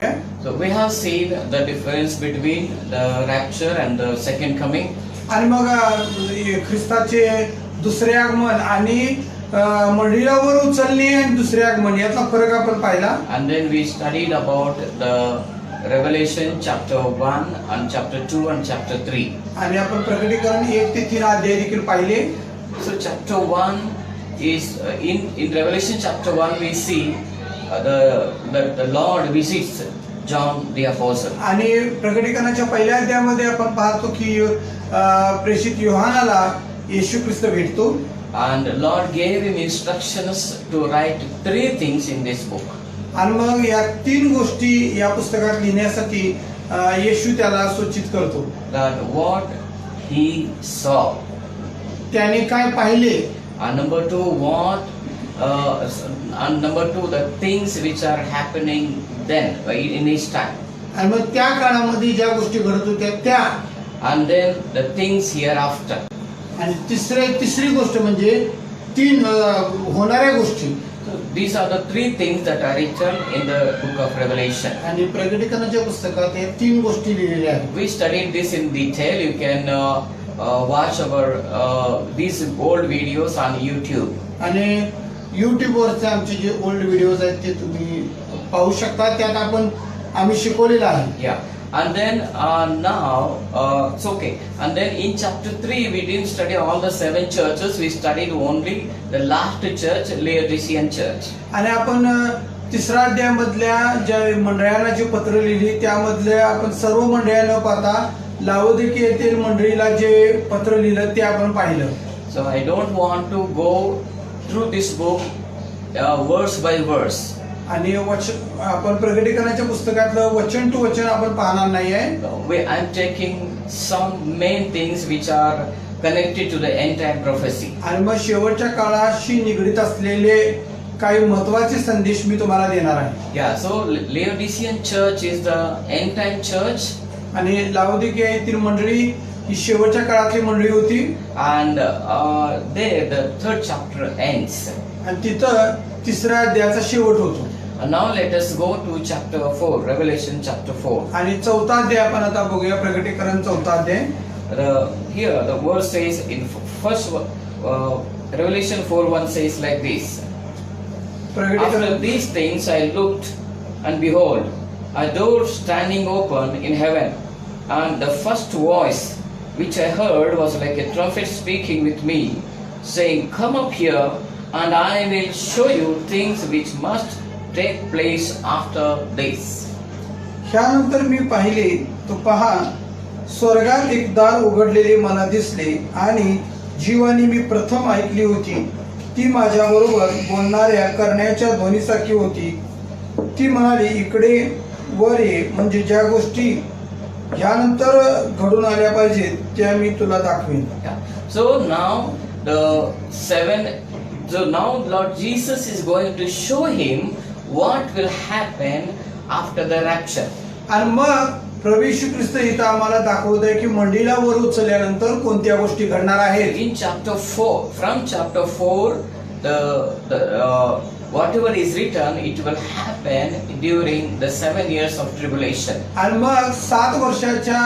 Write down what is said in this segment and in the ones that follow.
So we have seen the difference between the rapture and the second coming. आणि मग ख्रिस्ताचे दुसरे आगमन आणि मंडळीवर उचलणे आणि दुसरे आगमन यातला फरक आपण पाहिला. And then we studied about the Revelation chapter 1 and chapter 2 and chapter 3. आणि आपण प्रकटीकरण 1 ते 3 अध्याय देखील पाहिले. So chapter 1 is in Revelation chapter 1 we see the Lord visits John the Apostle. आणि प्रकटीकरणाच्या पहिल्या अध्यायामध्ये आपण पाहतो की प्रेषित योहानाला येशू ख्रिस्त भेटतो. And Lord gave him instructions to write 3 things in this book. आणि मग या 3 गोष्टी या पुस्तकात लिहिण्यासाठी येशू त्याला सूचित करतो. That what he saw. त्याने काय पाहिले. And number 2, and number 2, the things which are happening then in his time. आणि मग त्या काळामध्ये ज्या गोष्टी घडत होत्या त्या. And then the things hereafter. आणि तिसरी गोष्ट म्हणजे 3 होणाऱ्या गोष्टी. So these are the 3 things that are written in the book of Revelation. आणि प्रकटीकरणाच्या पुस्तकात या 3 गोष्टी लिहिलेल्या आहेत. We studied this in detail. You can watch our these old videos on YouTube. आणि YouTube वरचे आमचे जे ओल्ड व्हिडिओज आहेत ते तुम्ही पाहू शकता. त्यात आम्ही शिकवलेलं आहे. Yeah. And then now it's okay. And then in chapter 3 we didn't study all the 7 churches. We studied only the last church, Laodicean church. आणि आपण तिसरा अध्यायामधल्या ज्या मंडळांना जे पत्र लिहिली त्यामधल्या आपण सर्व मंडळांना पाहता लावोदिकिया येथील मंडळीला जे पत्र लिहिलं ते आपण पाहिलं. So I don't want to go through this book verse by verse. आणि आपण प्रकटीकरणाच्या पुस्तकातलं वचन टू वचन आपण पाहणार नाही आहे. I'm taking some main things which are connected to the end time prophecy. आणि मग शेवटच्या काळाशी निगडीत असलेले काही महत्त्वाचे संदेश मी तुम्हाला देणार आहे. Yeah, so Laodicean church is the end time church. आणि लावोदिकिया येथील मंडळी ही शेवटच्या काळातली मंडळी होती. And there the 3rd chapter ends. आणि तिथं तिसऱ्या अध्यायाचा शेवट होतो. And now let us go to chapter 4, Revelation chapter 4. आणि 4था अध्याय आपण आता बघूया. प्रकटीकरण 4था अध्याय. Here the verse says in first Revelation 4:1 says like this. After these things I looked, and behold, a door standing open in heaven, and the first voice which I heard was like a trumpet speaking with me, saying, "Come up here, and I will show you things which must take place after this." ह्यानंतर मी पाहिले तो पहा स्वर्गात एक दार उघडलेले मला दिसले आणि जीवानी मी प्रथम ऐकली होती ती माझ्या बरोबर बोलणाऱ्या करण्याच्या ध्वनीसारखी होती. ती म्हणाली, इकडे वर ये, म्हणजे ज्या गोष्टी ह्यानंतर घडून आल्या पाहिजेत त्या मी तुला दाखवेन. So now Lord Jesus is going to show him what will happen after the rapture. आणि मग प्रभू येशू ख्रिस्त इथं आम्हाला दाखवत आहे की मंडळीला वर उचलल्यानंतर कोणत्या गोष्टी घडणार आहेत. In chapter 4, from chapter 4, whatever is written, it will happen during the 7 years of tribulation. आणि मग 7 वर्षाच्या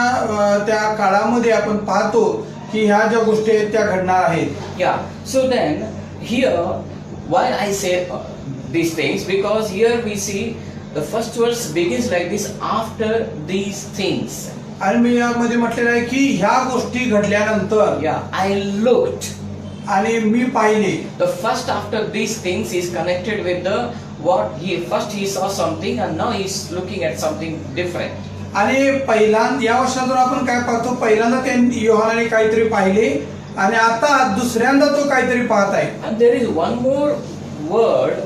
त्या काळामध्ये आपण पाहतो की ह्या ज्या गोष्टी आहेत त्या घडणार आहेत. Yeah. So then here, why I say these things, because here we see the first verse begins like this, after these things. आणि मी यामध्ये म्हटलेलं आहे की ह्या गोष्टी घडल्यानंतर. Yeah, I looked. आणि मी पाहिले. The first after these things is connected with the what first he saw something and now he is looking at something different. आणि पहिल्यांदा या वर्षातून आपण काय पाहतो, पहिल्यांदा त्यांनी योहानाने काहीतरी पाहिले आणि आता दुसऱ्यांदा तो काहीतरी पाहत आहे. And there is one more word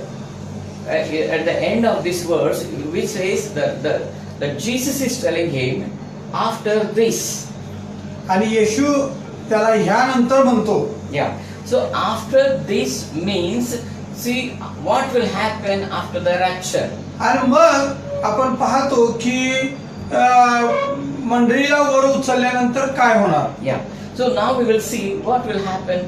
at the end of this verse which says that Jesus is telling him after this. आणि येशू त्याला ह्यानंतर म्हणतो. Yeah. So after this means, see what will happen after the rapture. आणि मग आपण पाहतो की मंडळीला वर उचलल्यानंतर काय होणार. Yeah. So now we will see what will happen.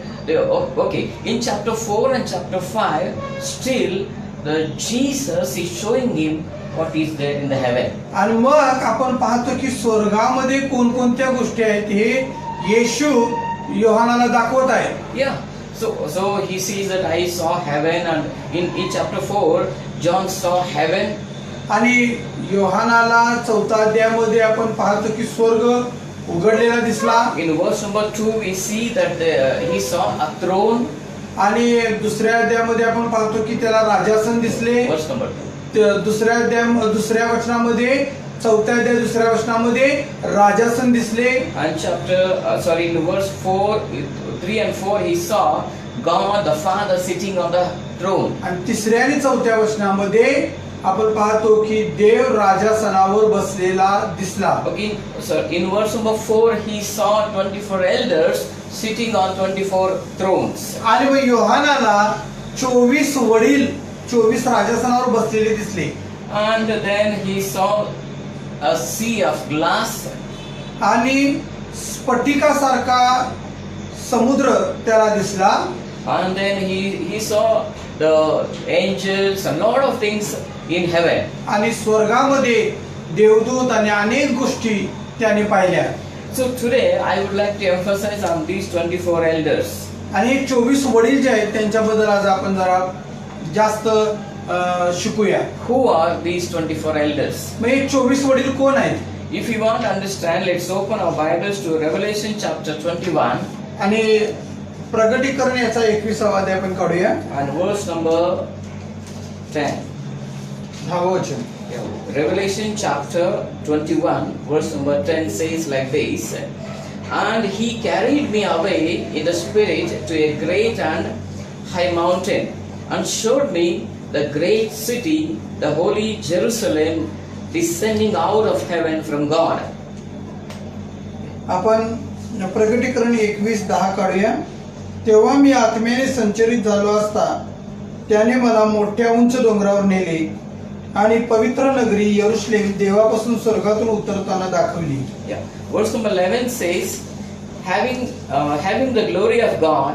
Okay, in chapter 4 and chapter 5, still the Jesus is showing him what is there in the heaven. आणि मग आपण पाहतो की स्वर्गामध्ये कोणकोणत्या गोष्टी आहेत हे येशू योहानाला दाखवत आहे. Yeah. So he says that I saw heaven, and in chapter 4, John saw heaven. आणि योहानाला 4 अध्यायामध्ये आपण पाहतो की स्वर्ग उघडलेला दिसला. In verse number 2, we see that he saw a throne. आणि दुसऱ्या अध्यायामध्ये आपण पाहतो की त्याला राजासन दिसले. Verse number 2. दुसऱ्या वचनामध्ये 4 अध्याय 2 वचनामध्ये राजासन दिसले. And in verse 4, 3 and 4, he saw God the Father sitting on the throne. आणि 3 आणि 4 वचनामध्ये आपण पाहतो की देव राजासनावर बसलेला दिसला. Okay, so in verse number 4, he saw 24 elders sitting on 24 thrones. आणि मग योहानाला 24 वडील 24 राजासनावर बसलेले दिसले. And then he saw a sea of glass. आणि स्फटिकासारखा समुद्र त्याला दिसला. And then he saw the angels and lot of things in heaven. आणि स्वर्गामध्ये देवदूत आणि अनेक गोष्टी त्याने पाहिल्या. So today I would like to emphasize on these 24 elders. आणि 24 वडील जे आहेत त्यांच्याबद्दल आज आपण जरा जास्त शिकूया. Who are these 24 elders? मग हे 24 वडील कोण आहेत? If you want to understand, let's open our Bibles to Revelation chapter 21 आणि प्रगटीकरण याचा 21वा अध्याय आपण काढूया. and verse number 10. 10व वचन. Revelation chapter 21 verse number 10 says like this: And he carried me away in the spirit to a great and high mountain, and showed me the great city, the holy Jerusalem, descending out of heaven from God. आपण प्रगटीकरण 21:10 काढूया. तेव्हा मी आत्म्याने संचरित झालो असता त्याने मला मोठ्या उंच डोंगरावर नेले आणि पवित्र नगरी यरुशलेम देवापासून स्वर्गातून उतरताना दाखवली. Yeah. Verse number 11 says, having the glory of God,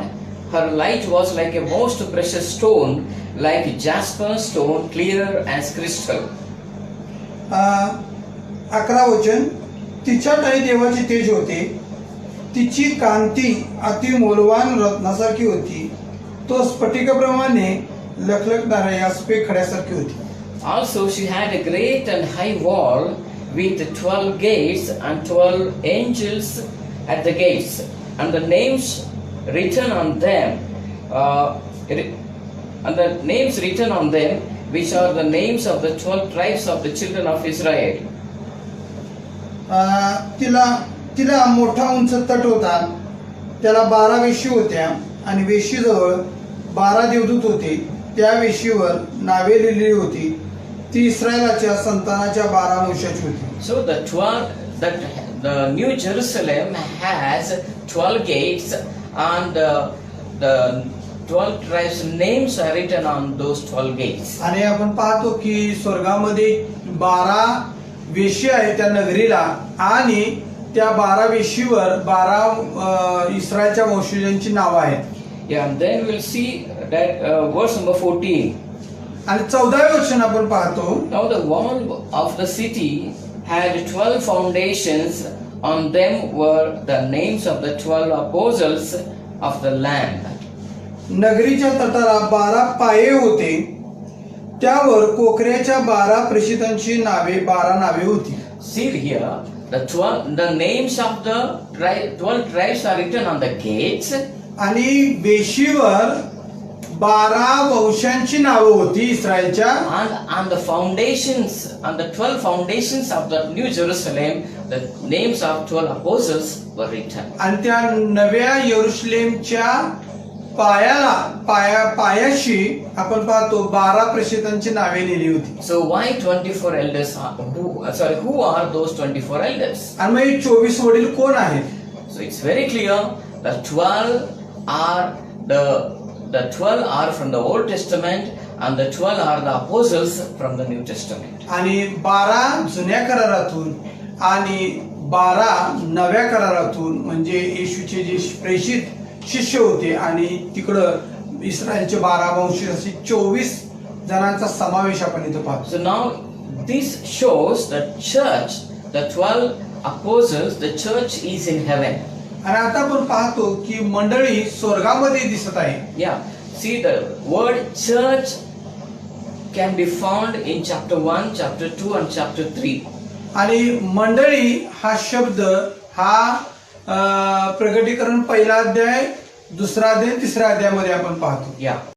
her light was like a most precious stone, like jasper stone, clear as crystal. 11 वचन. तिच्या ठाई देवाचे तेज होते, तिची कांती अति मौल्यवान रत्नासारखी होती, तो स्फटिकाप्रमाणे लखलखणाऱ्या यास्पे खड्यासारखी होती. Also she had a great and high wall with 12 gates and 12 angels at the gates, and the names written on them, which are the names of the 12 tribes of the children of Israel. तिला मोठा उंच तट होता, त्याला 12 वेशी होत्या आणि वेशीजवळ 12 देवदूत होते. त्या वेशीवर नावे लिहिलेली होती, ती इस्रायलाच्या संतानाच्या 12 वंशाची होती. So the New Jerusalem has 12 gates, and the 12 tribes names are written on those 12 gates. आणि आपण पाहतो की स्वर्गामध्ये 12 वेशी आहेत त्या नगरीला, आणि त्या 12 वेशीवर 12 इस्रायलच्या वंशजांची नावं आहेत. Yeah, and then we'll see that verse number 14. आणि 14वे वचन आपण पाहतो. Now the wall of the city had 12 foundations. On them were the names of the 12 apostles of the Lamb. नगरीच्या तटाला 12 पाये होते, त्यावर कोकऱ्याच्या 12 प्रेषितांची 12 नावे होती. See here, the names of the 12 tribes are written on the gates. आणि वेशीवर 12 वंशांची नावं होती इस्रायलच्या. And the foundations, on the 12 foundations of the New Jerusalem, the names of 12 apostles were written. आणि त्या नव्या यरुशलेमच्या पायाशी आपण पाहतो 12 प्रेषितांची नावे लिहिली होती. So why 24 elders who are those 24 elders? आणि मग हे 24 वडील कोण आहेत? So it's very clear that 12 are the 12 are from the Old Testament, and the 12 are the apostles from the New Testament. आणि 12 जुन्या करारातून आणि 12 नव्या करारातून, म्हणजे येशूचे जे प्रेषित शिष्य होते, आणि तिकडं इस्रायलचे 12 वंश, असे 24 जणांचा समावेश आपण इथं पाहतो. So now this shows the church, the 12 apostles, the church is in heaven. आणि आता आपण पाहतो की मंडळी स्वर्गामध्ये दिसत आहे. Yeah, see the word church can be found in chapter 1, chapter 2 and chapter 3. आणि मंडळी हा शब्द हा प्रकटीकरण पहिला अध्याय, दुसरा अध्याय, तिसऱ्या अध्यायामध्ये आपण पाहतो. Yeah.